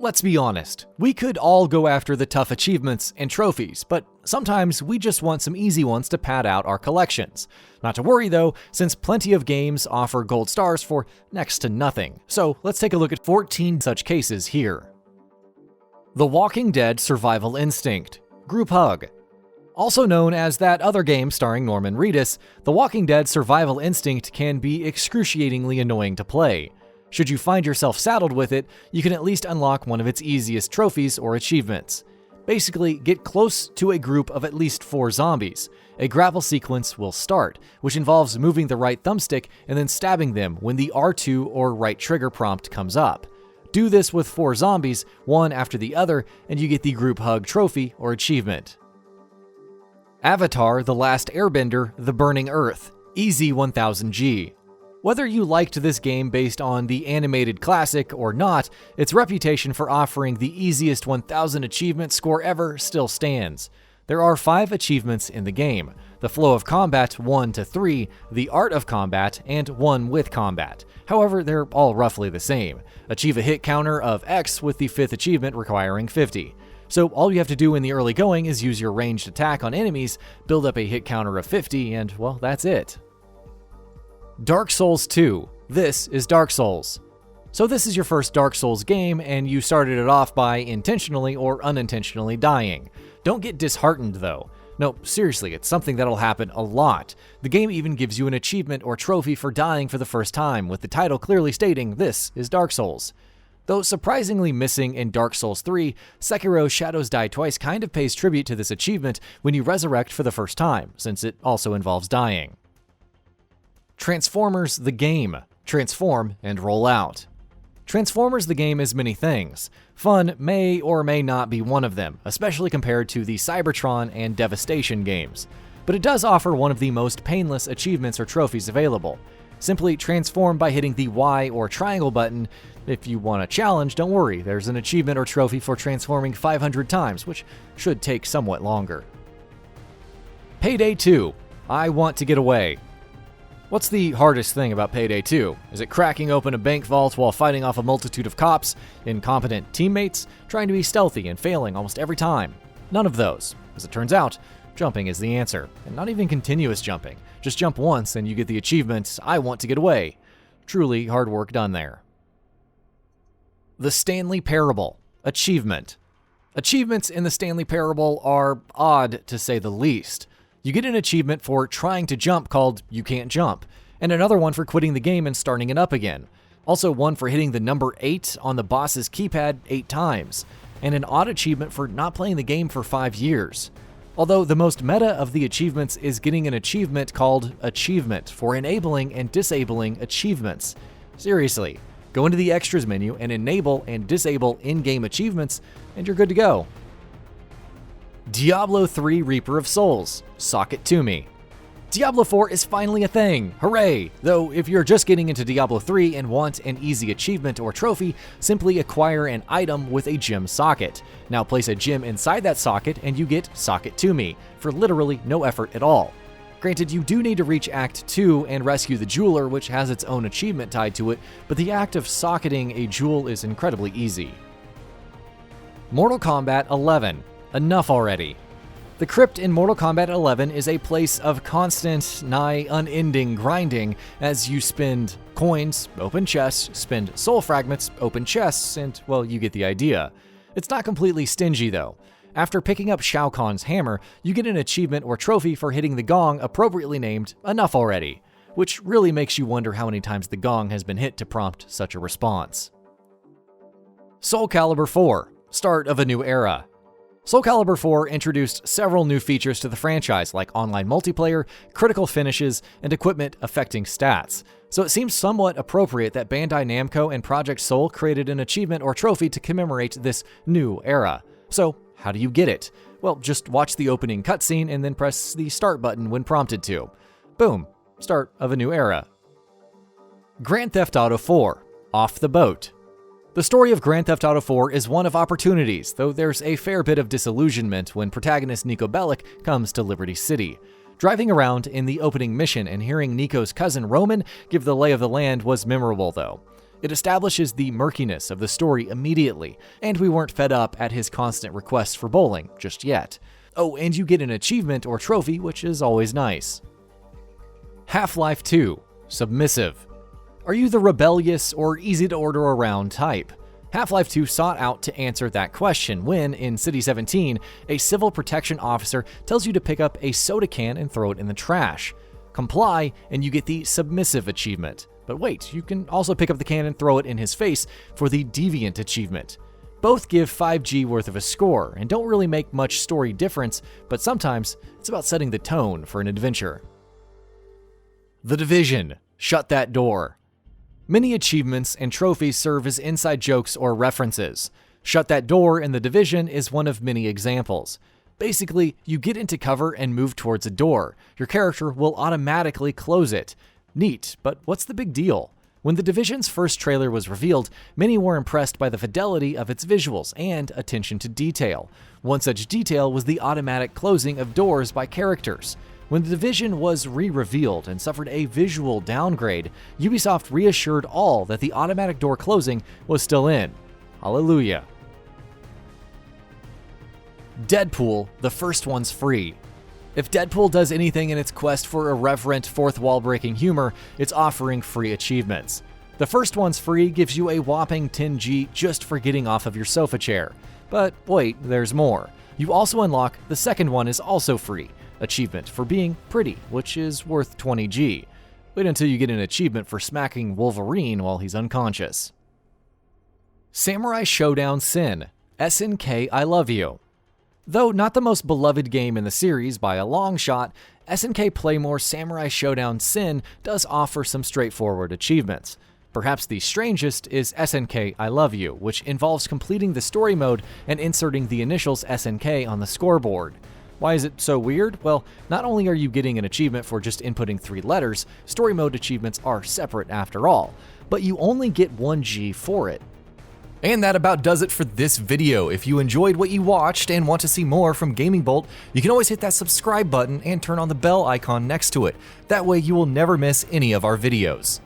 Let's be honest, we could all go after the tough achievements and trophies, but sometimes we just want some easy ones to pad out our collections. Not to worry though, since plenty of games offer gold stars for next to nothing. So let's take a look at 14 such cases here. The Walking Dead Survival Instinct, Group Hug. Also known as that other game starring Norman Reedus, The Walking Dead Survival Instinct can be excruciatingly annoying to play. Should you find yourself saddled with it, you can at least unlock one of its easiest trophies or achievements. Basically, get close to a group of at least 4 zombies. A grapple sequence will start, which involves moving the right thumbstick and then stabbing them when the R2 or right trigger prompt comes up. Do this with 4 zombies, one after the other, and you get the Group Hug trophy or achievement. Avatar: The Last Airbender, The Burning Earth, Easy 1000G. Whether you liked this game based on the animated classic or not, its reputation for offering the easiest 1000 achievement score ever still stands. There are 5 achievements in the game: the flow of combat 1 to 3, the art of combat, and 1 with combat. However, they're all roughly the same. Achieve a hit counter of X with the 5th achievement requiring 50. So all you have to do in the early going is use your ranged attack on enemies, build up a hit counter of 50, and well, that's it. Dark Souls 2. This is Dark Souls. So this is your first Dark Souls game, and you started it off by intentionally or unintentionally dying. Don't get disheartened though. No, seriously, it's something that'll happen a lot. The game even gives you an achievement or trophy for dying for the first time, with the title clearly stating this is Dark Souls. Though surprisingly missing in Dark Souls 3, Sekiro Shadows Die Twice kind of pays tribute to this achievement when you resurrect for the first time, since it also involves dying. Transformers the Game. Transform and roll out. Transformers the Game is many things. Fun may or may not be one of them, especially compared to the Cybertron and Devastation games. But it does offer one of the most painless achievements or trophies available. Simply transform by hitting the Y or triangle button. If you want a challenge, don't worry, there's an achievement or trophy for transforming 500 times, which should take somewhat longer. Payday 2. I Want to Get Away. What's the hardest thing about Payday 2? Is it cracking open a bank vault while fighting off a multitude of cops, incompetent teammates, trying to be stealthy and failing almost every time? None of those. As it turns out, jumping is the answer. And not even continuous jumping. Just jump once and you get the achievement, I Want to Get Away. Truly hard work done there. The Stanley Parable. Achievement. Achievements in the Stanley Parable are odd to say the least. You get an achievement for trying to jump called You Can't Jump, and another one for quitting the game and starting it up again. Also one for hitting the number 8 on the boss's keypad 8 times, and an odd achievement for not playing the game for 5 years. Although the most meta of the achievements is getting an achievement called Achievement for enabling and disabling achievements. Seriously, go into the extras menu and enable and disable in-game achievements, and you're good to go. Diablo 3 Reaper of Souls. Sock it to me. Diablo 4 is finally a thing, hooray! Though if you're just getting into Diablo 3 and want an easy achievement or trophy, simply acquire an item with a gem socket. Now place a gem inside that socket and you get Sock It To Me, for literally no effort at all. Granted, you do need to reach Act 2 and rescue the jeweler, which has its own achievement tied to it, but the act of socketing a jewel is incredibly easy. Mortal Kombat 11. Enough already. The crypt in Mortal Kombat 11 is a place of constant, nigh unending grinding as you spend coins, open chests, spend soul fragments, open chests, and, well, you get the idea. It's not completely stingy though. After picking up Shao Kahn's hammer, you get an achievement or trophy for hitting the gong appropriately named Enough Already, which really makes you wonder how many times the gong has been hit to prompt such a response. Soul Calibur 4. Start of a new era. Soul Calibur 4 introduced several new features to the franchise, like online multiplayer, critical finishes, and equipment affecting stats. So it seems somewhat appropriate that Bandai Namco and Project Soul created an achievement or trophy to commemorate this new era. So, how do you get it? Well, just watch the opening cutscene and then press the start button when prompted to. Boom, start of a new era. Grand Theft Auto 4. Off the Boat. The story of Grand Theft Auto 4 is one of opportunities, though there's a fair bit of disillusionment when protagonist Nico Bellic comes to Liberty City. Driving around in the opening mission and hearing Nico's cousin Roman give the lay of the land was memorable though. It establishes the murkiness of the story immediately, and we weren't fed up at his constant requests for bowling just yet. Oh, and you get an achievement or trophy, which is always nice. Half-Life 2: Submissive. Are you the rebellious or easy-to-order around type? Half-Life 2 sought out to answer that question when, in City 17, a civil protection officer tells you to pick up a soda can and throw it in the trash. Comply, and you get the Submissive achievement. But wait, you can also pick up the can and throw it in his face for the Deviant achievement. Both give 5G worth of a score and don't really make much story difference, but sometimes it's about setting the tone for an adventure. The Division: Shut That Door. Many achievements and trophies serve as inside jokes or references. Shut That Door in The Division is one of many examples. Basically, you get into cover and move towards a door. Your character will automatically close it. Neat, but what's the big deal? When The Division's first trailer was revealed, many were impressed by the fidelity of its visuals and attention to detail. One such detail was the automatic closing of doors by characters. When The Division was re-revealed and suffered a visual downgrade, Ubisoft reassured all that the automatic door closing was still in. Hallelujah. Deadpool: The First One's Free. If Deadpool does anything in its quest for irreverent, fourth-wall-breaking humor, it's offering free achievements. The First One's Free gives you a whopping 10G just for getting off of your sofa chair. But wait, there's more. You also unlock The Second One is Also Free achievement for being pretty, which is worth 20G. Wait until you get an achievement for smacking Wolverine while he's unconscious. Samurai Showdown Sin: SNK I Love You. Though not the most beloved game in the series by a long shot, SNK Playmore Samurai Showdown Sin does offer some straightforward achievements. Perhaps the strangest is SNK I Love You, which involves completing the story mode and inserting the initials SNK on the scoreboard. Why is it so weird? Well, not only are you getting an achievement for just inputting 3 letters, story mode achievements are separate after all, but you only get 1G for it. And that about does it for this video. If you enjoyed what you watched and want to see more from Gaming Bolt, you can always hit that subscribe button and turn on the bell icon next to it. That way you will never miss any of our videos.